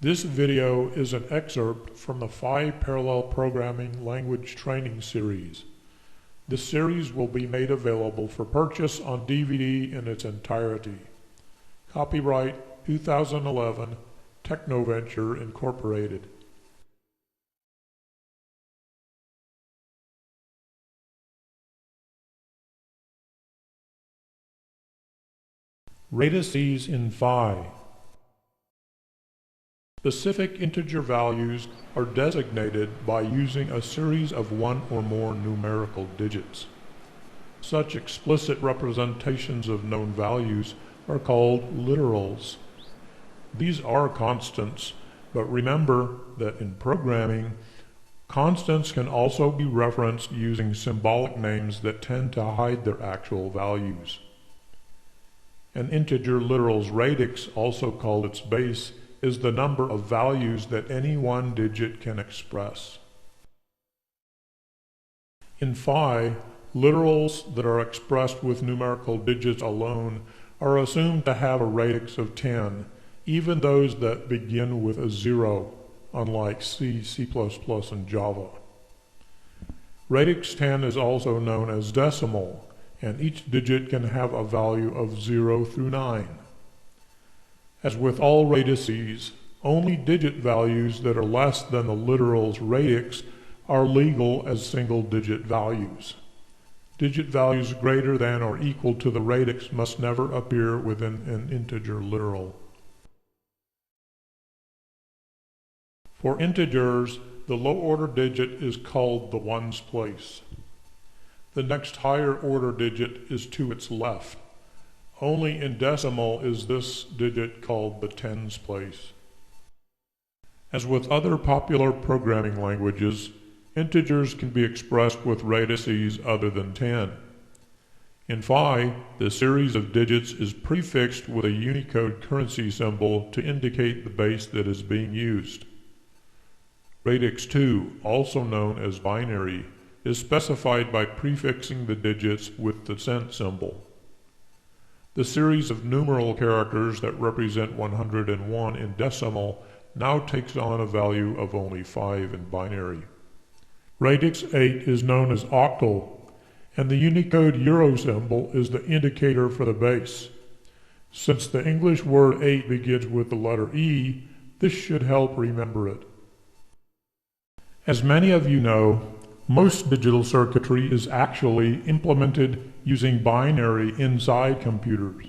This video is an excerpt from the ϕPPL Programming Language Training Series. This series will be made available for purchase on DVD in its entirety. Copyright 2011, Technoventure Incorporated. Radices in phi. Specific integer values are designated by using a series of one or more numerical digits. Such explicit representations of known values are called literals. These are constants, but remember that in programming, constants can also be referenced using symbolic names that tend to hide their actual values. An integer literal's radix, also called its base, is the number of values that any one digit can express. In phi, literals that are expressed with numerical digits alone are assumed to have a radix of 10, even those that begin with a 0, unlike C, C++, and Java. Radix 10 is also known as decimal, and each digit can have a value of 0 through 9. As with all radices, only digit values that are less than the literal's radix are legal as single-digit values. Digit values greater than or equal to the radix must never appear within an integer literal. For integers, the low-order digit is called the ones place. The next higher-order digit is to its left. Only in decimal is this digit called the tens place. As with other popular programming languages, integers can be expressed with radices other than 10. In phi, the series of digits is prefixed with a Unicode currency symbol to indicate the base that is being used. Radix 2, also known as binary, is specified by prefixing the digits with the cent symbol. The series of numeral characters that represent 101 in decimal now takes on a value of only 5 in binary. Radix 8 is known as octal, and the Unicode euro symbol is the indicator for the base. Since the English word 8 begins with the letter E, this should help remember it. As many of you know, most digital circuitry is actually implemented using binary inside computers.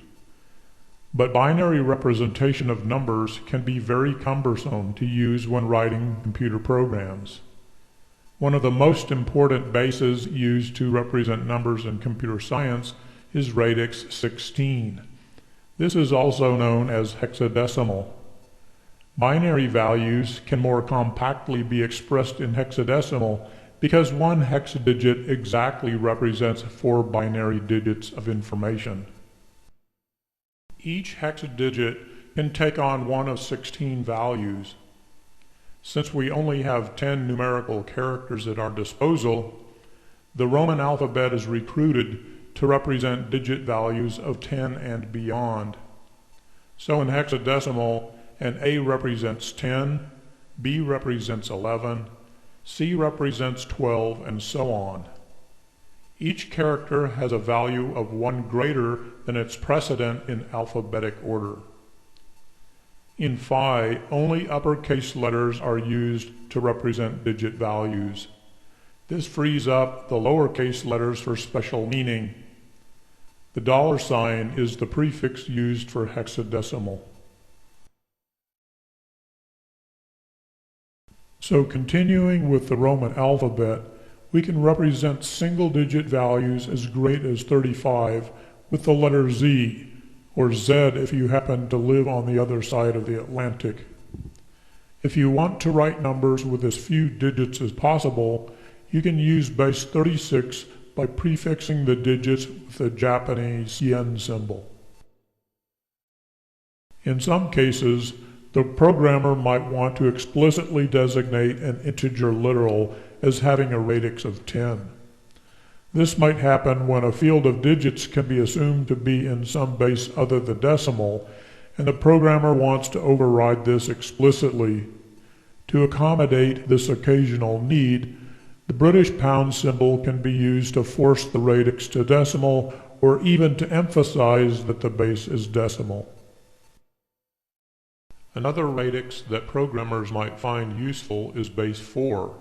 But binary representation of numbers can be very cumbersome to use when writing computer programs. One of the most important bases used to represent numbers in computer science is radix 16. This is also known as hexadecimal. Binary values can more compactly be expressed in hexadecimal because one hexadigit exactly represents 4 binary digits of information. Each hexadigit can take on one of 16 values. Since we only have 10 numerical characters at our disposal, the Roman alphabet is recruited to represent digit values of 10 and beyond. So in hexadecimal, an A represents 10, B represents 11, C represents 12, and so on. Each character has a value of 1 greater than its precedent in alphabetic order. In phi, only uppercase letters are used to represent digit values. This frees up the lowercase letters for special meaning. The $sign is the prefix used for hexadecimal. So continuing with the Roman alphabet, we can represent single-digit values as great as 35 with the letter Z, or Z if you happen to live on the other side of the Atlantic. If you want to write numbers with as few digits as possible, you can use base 36 by prefixing the digits with the Japanese yen symbol. In some cases, the programmer might want to explicitly designate an integer literal as having a radix of 10. This might happen when a field of digits can be assumed to be in some base other than decimal, and the programmer wants to override this explicitly. To accommodate this occasional need, the British pound symbol can be used to force the radix to decimal, or even to emphasize that the base is decimal. Another radix that programmers might find useful is base 4.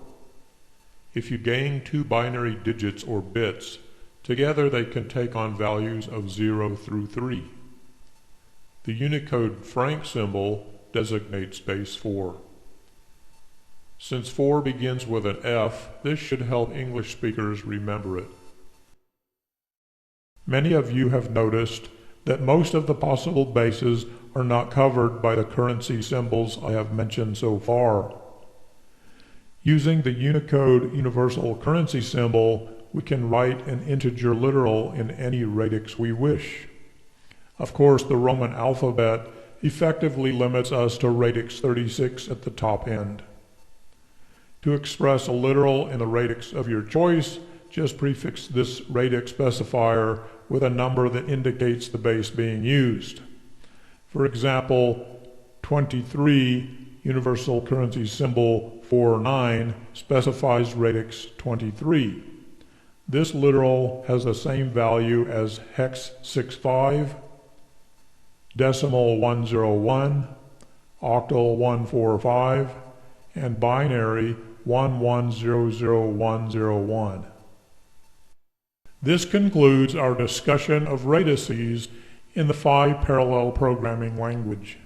If you gain two binary digits or bits, together they can take on values of 0 through 3. The Unicode franc symbol designates base 4. Since 4 begins with an F, this should help English speakers remember it. Many of you have noticed that most of the possible bases are not covered by the currency symbols I have mentioned so far. Using the Unicode Universal Currency Symbol, we can write an integer literal in any radix we wish. Of course, the Roman alphabet effectively limits us to radix 36 at the top end. To express a literal in the radix of your choice, just prefix this radix specifier with a number that indicates the base being used. For example, 23 Universal Currency Symbol 49 specifies radix 23. This literal has the same value as hex 65, decimal 101, octal 145, and binary 1100101. This concludes our discussion of radices in the ϕPPL programming language.